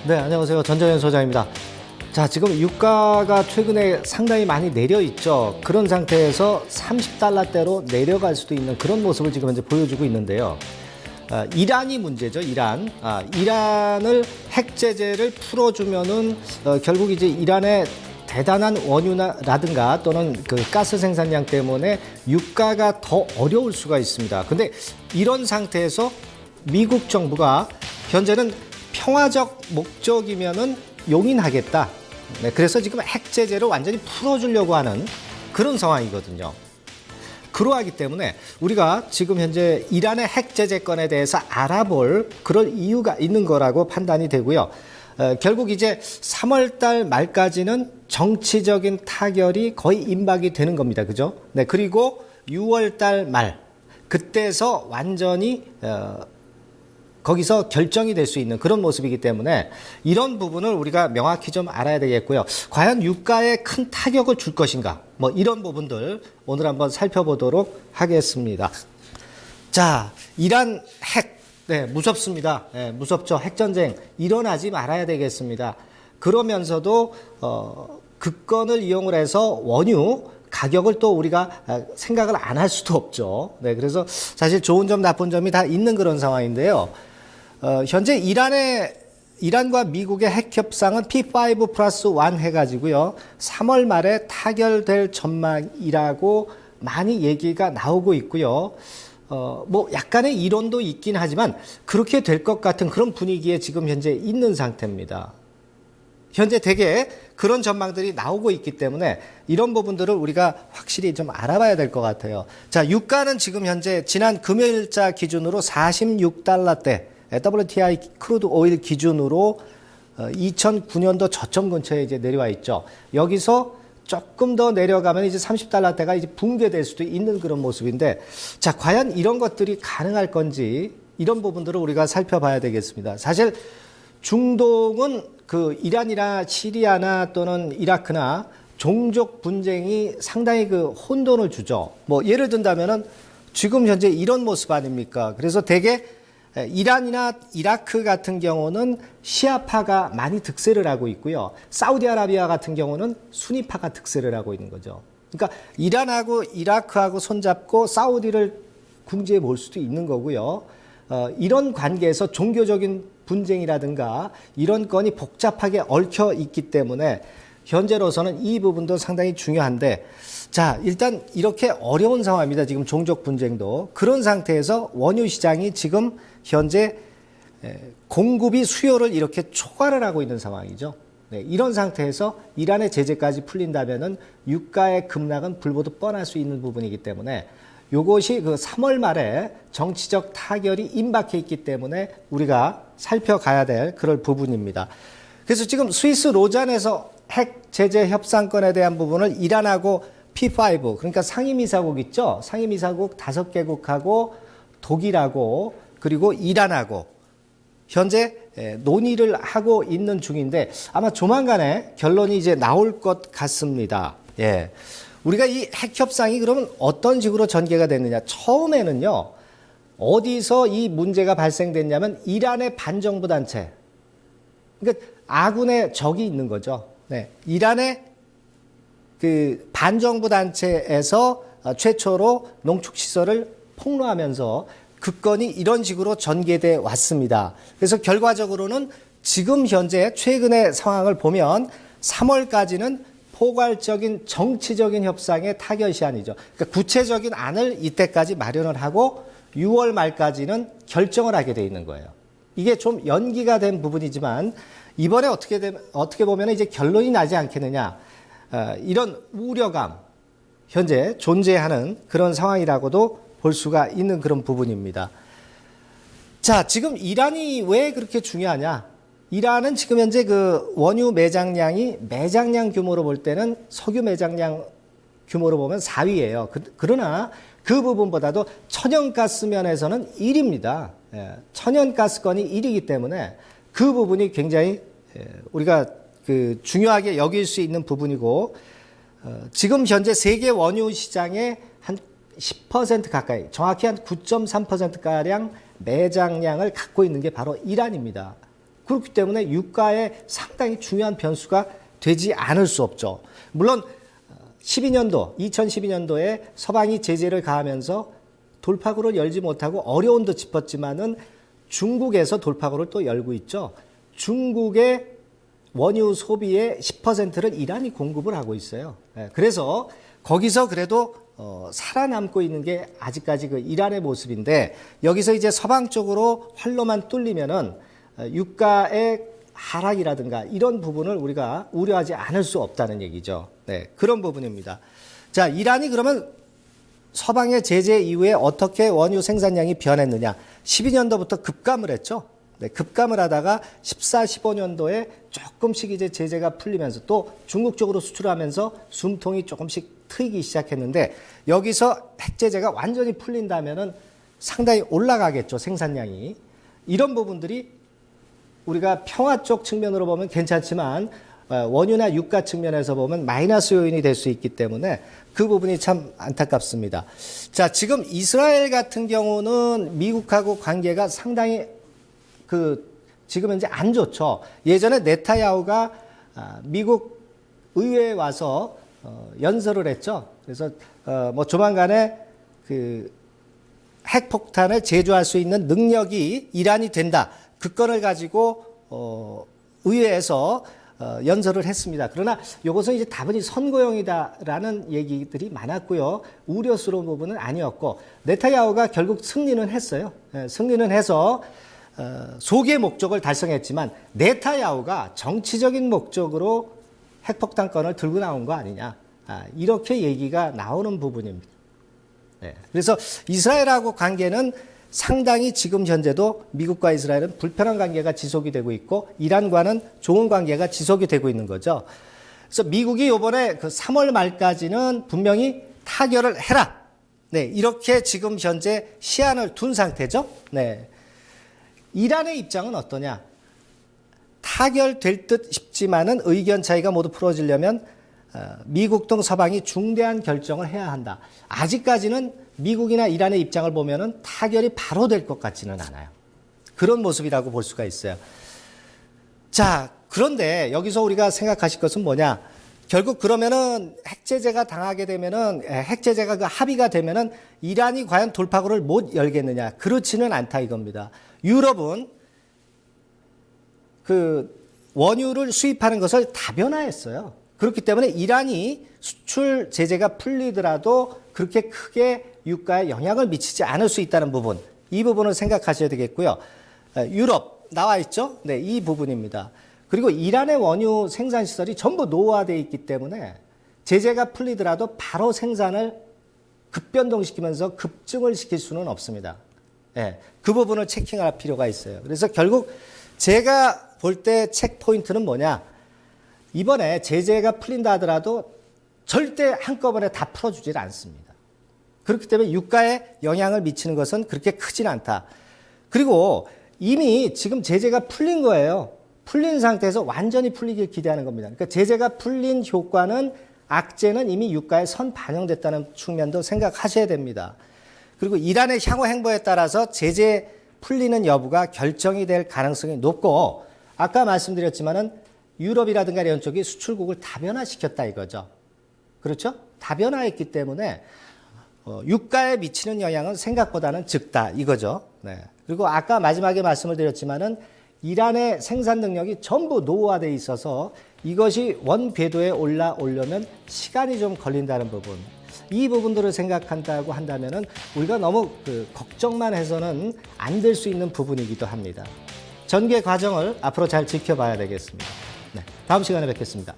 네, 안녕하세요. 전정현 소장입니다. 자, 지금 유가가 최근에 상당히 많이 내려 있죠. 그런 상태에서 30달러대로 내려갈 수도 있는 그런 모습을 지금 현재 보여주고 있는데요. 이란이 문제죠, 이란. 이란을 핵 제재를 풀어주면은 결국 이제 이란의 대단한 원유라든가 또는 그 가스 생산량 때문에 유가가 더 어려울 수가 있습니다. 근데 이런 상태에서 미국 정부가 현재는 평화적 목적이면은 용인하겠다. 네, 그래서 지금 핵 제재를 완전히 풀어주려고 하는 그런 상황이거든요. 그러하기 때문에 우리가 지금 현재 이란의 핵 제재권에 대해서 알아볼 그럴 이유가 있는 거라고 판단이 되고요. 결국 이제 3월 달 말까지는 정치적인 타결이 거의 임박이 되는 겁니다. 그죠? 네, 그리고 6월 달 말, 그때서 완전히, 거기서 결정이 될 수 있는 그런 모습이기 때문에 이런 부분을 우리가 명확히 좀 알아야 되겠고요. 과연 유가에 큰 타격을 줄 것인가? 뭐 이런 부분들 오늘 한번 살펴보도록 하겠습니다. 자, 이란 핵. 네, 무섭습니다. 네, 무섭죠. 핵전쟁 일어나지 말아야 되겠습니다. 그러면서도 급건을 이용을 해서 원유 가격을 또 우리가 생각을 안 할 수도 없죠. 네, 그래서 사실 좋은 점 나쁜 점이 다 있는 그런 상황인데요. 현재 이란과 미국의 핵 협상은 P5 플러스 1 해가지고요. 3월 말에 타결될 전망이라고 많이 얘기가 나오고 있고요. 뭐 약간의 이론도 있긴 하지만 그렇게 될 것 같은 그런 분위기에 지금 현재 있는 상태입니다. 현재 되게 그런 전망들이 나오고 있기 때문에 이런 부분들을 우리가 확실히 좀 알아봐야 될 것 같아요. 자, 유가는 지금 현재 지난 금요일자 기준으로 46달러대, WTI 크루드 오일 기준으로 2009년도 저점 근처에 이제 내려와 있죠. 여기서 조금 더 내려가면 이제 30달러대가 이제 붕괴될 수도 있는 그런 모습인데, 자, 과연 이런 것들이 가능할 건지 이런 부분들을 우리가 살펴봐야 되겠습니다. 사실 중동은 그 이란이나 시리아나 또는 이라크나 종족 분쟁이 상당히 그 혼돈을 주죠. 뭐 예를 든다면은 지금 현재 이런 모습 아닙니까? 그래서 대개 이란이나 이라크 같은 경우는 시아파가 많이 득세를 하고 있고요. 사우디아라비아 같은 경우는 수니파가 득세를 하고 있는 거죠. 그러니까 이란하고 이라크하고 손잡고 사우디를 궁지에 몰 수도 있는 거고요. 이런 관계에서 종교적인 분쟁이라든가 이런 건이 복잡하게 얽혀 있기 때문에 현재로서는 이 부분도 상당히 중요한데, 자, 일단 이렇게 어려운 상황입니다. 지금 종족 분쟁도. 그런 상태에서 원유 시장이 지금 현재 공급이 수요를 이렇게 초과를 하고 있는 상황이죠. 네, 이런 상태에서 이란의 제재까지 풀린다면은 유가의 급락은 불보듯 뻔할 수 있는 부분이기 때문에 요것이 그 3월 말에 정치적 타결이 임박해 있기 때문에 우리가 살펴가야 될 그럴 부분입니다. 그래서 지금 스위스 로잔에서 핵 제재 협상권에 대한 부분을 이란하고 P5, 그러니까 상임이사국 있죠? 상임이사국 5개국하고 독일하고 그리고 이란하고 현재 논의를 하고 있는 중인데 아마 조만간에 결론이 이제 나올 것 같습니다. 예. 우리가 이 핵 협상이 그러면 어떤 식으로 전개가 됐느냐. 처음에는요, 어디서 이 문제가 발생됐냐면 이란의 반정부 단체. 그러니까 아군의 적이 있는 거죠. 네. 이란의 그 반정부 단체에서 최초로 농축시설을 폭로하면서 그 건이 이런 식으로 전개돼 왔습니다. 그래서 결과적으로는 지금 현재 최근의 상황을 보면 3월까지는 포괄적인 정치적인 협상의 타결 시한이죠. 그러니까 구체적인 안을 이때까지 마련을 하고 6월 말까지는 결정을 하게 돼 있는 거예요. 이게 좀 연기가 된 부분이지만 이번에 어떻게 보면 이제 결론이 나지 않겠느냐. 이런 우려감 현재 존재하는 그런 상황이라고도 볼 수가 있는 그런 부분입니다. 자, 지금 이란이 왜 그렇게 중요하냐? 이란은 지금 현재 그 원유 매장량이 매장량 규모로 볼 때는 석유 매장량 규모로 보면 4위예요. 그러나 그 부분보다도 천연가스 면에서는 1위입니다. 천연가스권이 1위이기 때문에 그 부분이 굉장히 우리가 그 중요하게 여길 수 있는 부분이고, 지금 현재 세계 원유 시장의 한 10% 가까이, 정확히 한 9.3%가량 매장량을 갖고 있는 게 바로 이란입니다. 그렇기 때문에 유가에 상당히 중요한 변수가 되지 않을 수 없죠. 물론 2012년도에 서방이 제재를 가하면서 돌파구를 열지 못하고 어려움도 짚었지만은 중국에서 돌파구를 또 열고 있죠. 중국의 원유 소비의 10%를 이란이 공급을 하고 있어요. 그래서 거기서 그래도 살아남고 있는 게 아직까지 그 이란의 모습인데, 여기서 이제 서방 쪽으로 활로만 뚫리면은 유가의 하락이라든가 이런 부분을 우리가 우려하지 않을 수 없다는 얘기죠. 네, 그런 부분입니다. 자, 이란이 그러면 서방의 제재 이후에 어떻게 원유 생산량이 변했느냐? 12년도부터 급감을 했죠. 네, 급감을 하다가 14, 15년도에 조금씩 이제 제재가 풀리면서 또 중국 쪽으로 수출하면서 숨통이 조금씩 트이기 시작했는데, 여기서 핵제재가 완전히 풀린다면은 상당히 올라가겠죠, 생산량이. 이런 부분들이 우리가 평화 쪽 측면으로 보면 괜찮지만 원유나 유가 측면에서 보면 마이너스 요인이 될 수 있기 때문에 그 부분이 참 안타깝습니다. 자, 지금 이스라엘 같은 경우는 미국하고 관계가 상당히 지금 현재 안 좋죠. 예전에 네타야후가 미국 의회에 와서 연설을 했죠. 그래서 뭐 조만간에 그 핵폭탄을 제조할 수 있는 능력이 이란이 된다. 그 건을 가지고 의회에서 연설을 했습니다. 그러나 이것은 이제 다분히 선거용이다라는 얘기들이 많았고요. 우려스러운 부분은 아니었고, 네타야후가 결국 승리는 했어요. 승리는 해서 소기의 목적을 달성했지만 네타야후가 정치적인 목적으로 핵폭탄 건을 들고 나온 거 아니냐, 이렇게 얘기가 나오는 부분입니다. 그래서 이스라엘하고 관계는 상당히 지금 현재도 미국과 이스라엘은 불편한 관계가 지속이 되고 있고, 이란과는 좋은 관계가 지속이 되고 있는 거죠. 그래서 미국이 이번에 그 3월 말까지는 분명히 타결을 해라. 네, 이렇게 지금 현재 시한을 둔 상태죠. 네. 이란의 입장은 어떠냐? 타결될 듯 싶지만은 의견 차이가 모두 풀어지려면 미국 등 서방이 중대한 결정을 해야 한다. 아직까지는 미국이나 이란의 입장을 보면은 타결이 바로 될 것 같지는 않아요. 그런 모습이라고 볼 수가 있어요. 자, 그런데 여기서 우리가 생각하실 것은 뭐냐? 결국 그러면은 핵제재가 당하게 되면은, 핵제재가 그 합의가 되면은 이란이 과연 돌파구를 못 열겠느냐? 그렇지는 않다 이겁니다. 유럽은 그 원유를 수입하는 것을 다변화했어요. 그렇기 때문에 이란이 수출 제재가 풀리더라도 그렇게 크게 유가에 영향을 미치지 않을 수 있다는 부분, 이 부분을 생각하셔야 되겠고요. 유럽 나와 있죠? 네, 이 부분입니다. 그리고 이란의 원유 생산 시설이 전부 노후화되어 있기 때문에 제재가 풀리더라도 바로 생산을 급변동시키면서 급증을 시킬 수는 없습니다. 네, 그 부분을 체킹할 필요가 있어요. 그래서 결국 제가 볼 때 체크 포인트는 뭐냐? 이번에 제재가 풀린다 하더라도 절대 한꺼번에 다 풀어주질 않습니다. 그렇기 때문에 유가에 영향을 미치는 것은 그렇게 크진 않다. 그리고 이미 지금 제재가 풀린 거예요. 풀린 상태에서 완전히 풀리길 기대하는 겁니다. 그러니까 제재가 풀린 효과는, 악재는 이미 유가에 선 반영됐다는 측면도 생각하셔야 됩니다. 그리고 이란의 향후 행보에 따라서 제재 풀리는 여부가 결정이 될 가능성이 높고, 아까 말씀드렸지만은 유럽이라든가 이런 쪽이 수출국을 다변화시켰다 이거죠. 그렇죠? 다변화했기 때문에 유가에 미치는 영향은 생각보다는 적다 이거죠. 네. 그리고 아까 마지막에 말씀을 드렸지만은 이란의 생산 능력이 전부 노후화되어 있어서 이것이 원 궤도에 올라오려면 시간이 좀 걸린다는 부분. 이 부분들을 생각한다고 한다면은 우리가 너무 걱정만 해서는 안 될 수 있는 부분이기도 합니다. 전개 과정을 앞으로 잘 지켜봐야 되겠습니다. 네, 다음 시간에 뵙겠습니다.